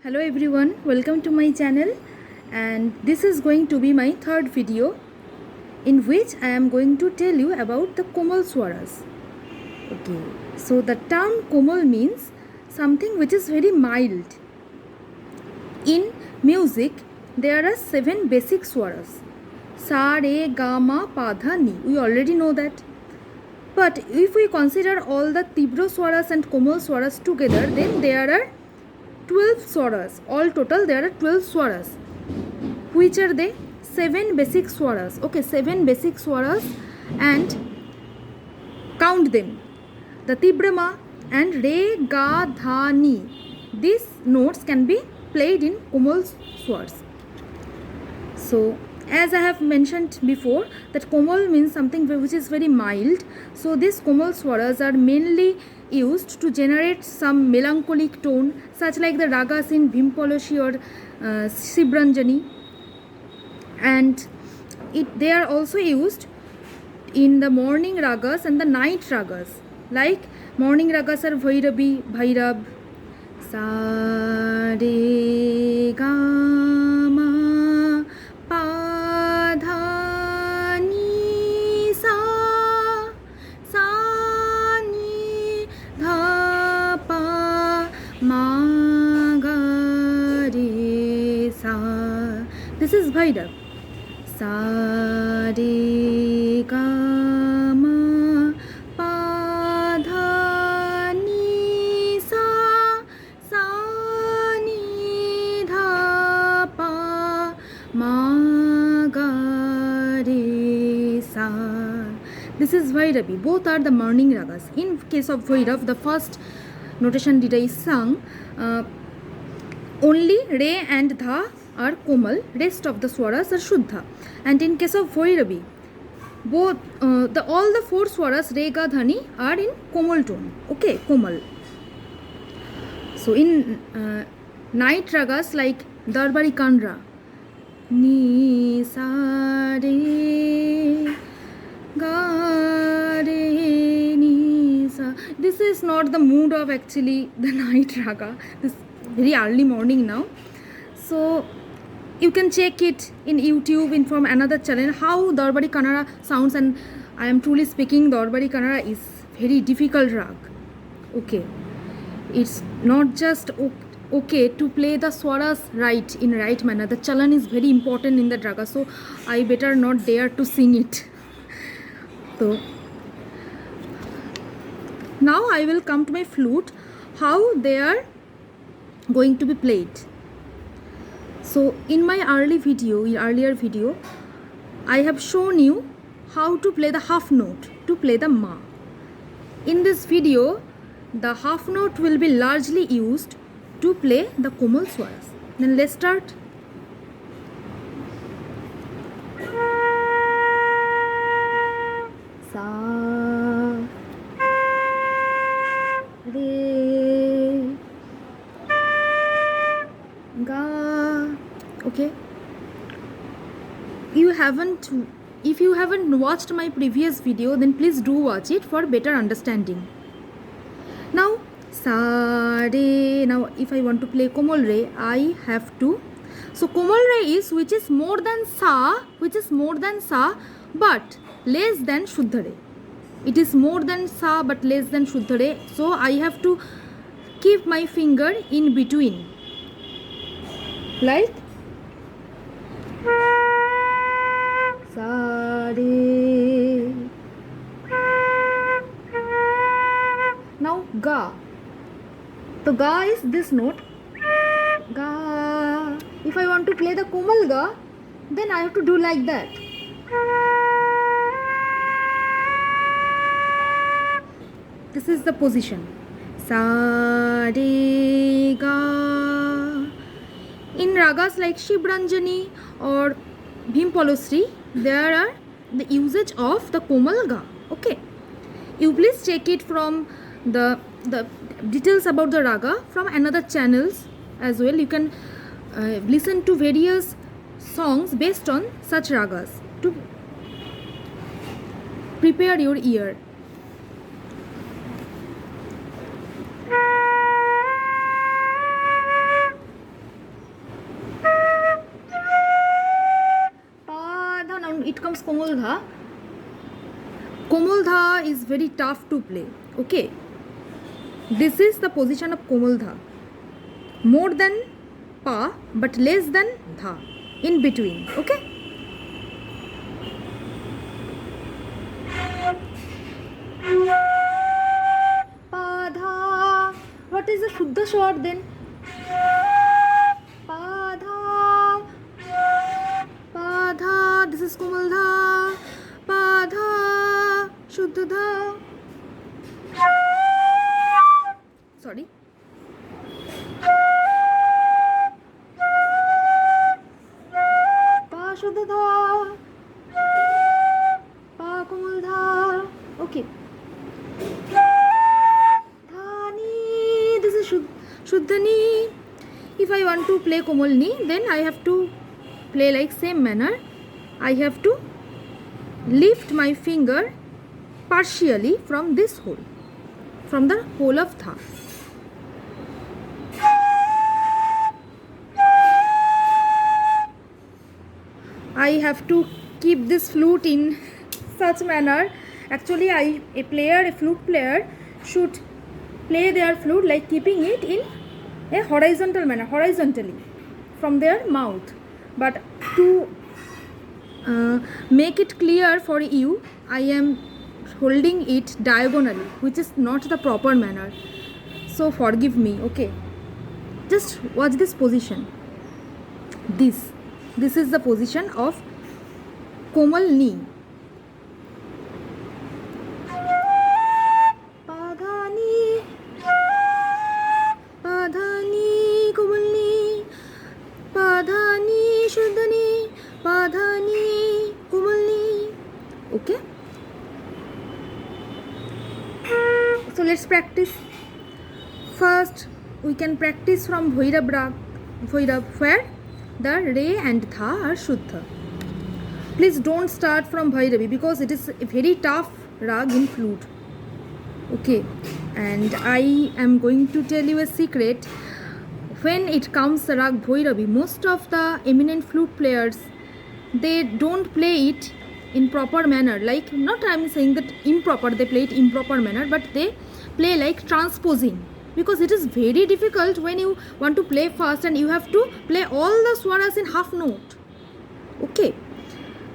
Hello everyone, welcome to my channel, and this is going to be my third video in which I am going to tell you about the Komal Swaras. Okay, so the term Komal means something which is very mild. In music, there are 7 basic swaras: Sa, Re, Ga, Ma, Pa, Dha, Ni. We already know that. But if we consider all the Tibro swaras and Komal swaras together, then there are 12 swaras. All total there are 12 swaras. Which are they? 7 basic swaras. Okay, 7 basic swaras, and count them. The Tibrama and Re, Ga, Dha, Ni. These notes can be played in Komal swars. So, as I have mentioned before, that Komal means something which is very mild. So, these Komal swaras are mainly used to generate some melancholic tone, such like the ragas in Bhimpoloshi or Sibranjani, and they are also used in the morning ragas and the night ragas. Like morning ragas are Bhairabi, Bhairab, Sa, Re, Ga, Ma, Pa, Dha, Ni, Sa, Sa, Ni, Dha, Pa, Ma, Ga, Re, Sa. This is Bhairab. Sa, Re, Ga, Ma, Pa, Dha, Ni, Sa, Sa, Ni, Dha, Pa, Ma, Ga, Re, Sa. This is Bhairabi. Both are the morning ragas. In case of Bhairav, the first notation that I sung, only Re and Dha are Komal, rest of the swaras are Shuddha. And in case of Bhairabi, both all the 4 swaras Re, Ga, Dha, Ni are in Komal tone. Okay, Komal. So in night ragas like Darbari Kanra, Ni, Sa, Re, Ga, Re, Ni, Sa. This is not the mood of actually the night raga. This very early morning now. So you can check it in YouTube in from another channel how Darbari Kanara sounds, and I am truly speaking, Darbari Kanara is very difficult rag. Okay, it's not just okay to play the swaras right in right manner. The chalan is very important in the raga, so I better not dare to sing it. So now I will come to my flute, how they are going to be played. So in my earlier video, I have shown you how to play the half note, to play the Ma. In this video, the half note will be largely used to play the Komal swaras. Then let's start. Sa, Re, Ga. Okay, if you haven't watched my previous video, then please do watch it for better understanding. Now Sa, Re. Now if I want to play Komal Re, I have to, so Komal Re is which is more than Sa, but less than Shuddha Re. It is more than Sa but less than Shuddha Re, so I have to keep my finger in between, like Sa, Re. Now Ga. So Ga is this note, Ga. If I want to play the Komal Ga, then I have to do like that. This is the position. Sa, Re, Ga. In ragas like Shibranjani or Bhimpolosri, there are the usage of the Komal Ga. Okay, you please check it from the details about the raga from another channels as well. You can listen to various songs based on such ragas to prepare your ear. Komal Dha. Komal Dha is very tough to play. Okay, this is the position of Komal Dha. More than Pa but less than Dha, in between. Okay, Pa Dha. What is the Shuddha Swar then? Pa Dha, Pa Dha. This is Komal Dha. Pa Dha, Shuddha Dha. Sorry. Pa Shuddha Dha, Pa Komal Dha. Okay. Dhani. This is Shuddha Ni. If I want to play Komal Ni, then I have to play like same manner. I have to lift my finger partially from this hole, from the hole of Dha. I have to keep this flute in such manner. Actually, a flute player should play their flute like keeping it in a horizontal manner, horizontally from their mouth. But to make it clear for you, I am holding it diagonally, which is not the proper manner. So forgive me, okay? Just watch this position. This is the position of Komal Ni. Padhani, Padhani, Komal Ni, Padhani, Shuddha Ni, Padhani, Komal Ni. Okay? So let's practice. First, we can practice from Bhairav Rag, where the Re and Dha are Shuddha. Please don't start from Bhairavi because it is a very tough rag in flute. Okay, and I am going to tell you a secret. When it comes the rag Bhairavi, most of the eminent flute players, they don't play it in proper manner. Like, not I'm saying that improper, they play it improper manner, but they play like transposing. Because it is very difficult when you want to play fast and you have to play all the swaras in half note. Okay,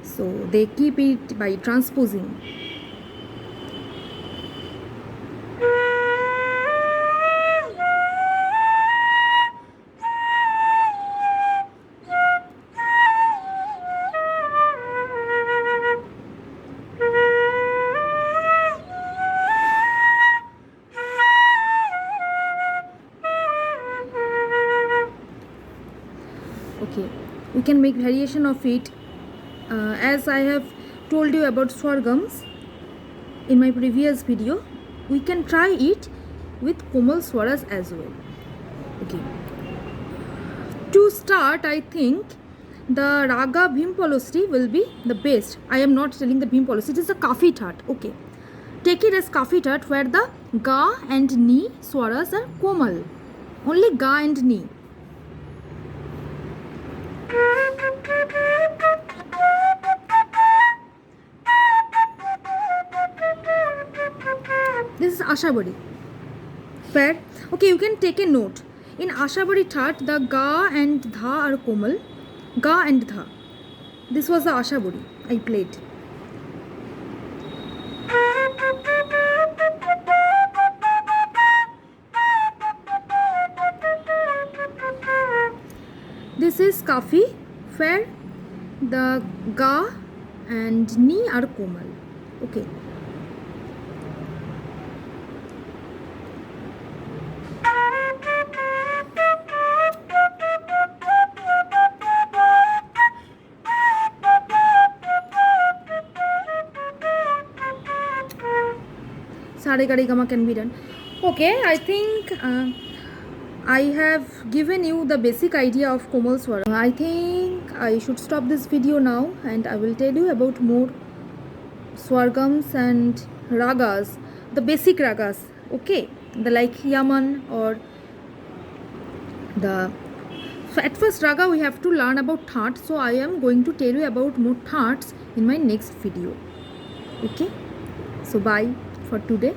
so they keep it by transposing. Okay, we can make variation of it as I have told you about swargams in my previous video. We can try it with Komal swaras as well. Okay, to start, I think the raga Bhimpalosri will be the best. I am not telling the Bhimpalosri, it is a Kafi Tat. Okay, take it as Kafi Tat where the Ga and Ni swaras are Komal, only Ga and Ni. This is Ashabari. Fair? Okay, you can take a note. In Ashabari Tat, the Ga and Dha are Komal. Ga and Dha. This was the Ashabari I played. This is Kafi, where the Ga and Ni are Komal. Okay. Sare Gari Gama can be done. Okay, I think I have given you the basic idea of Komal Swara. I think I should stop this video now and I will tell you about more swargams and ragas, the basic ragas, okay, the like Yaman or the So at first raga we have to learn about thoughts, so I am going to tell you about more thoughts in my next video. Okay, so bye for today.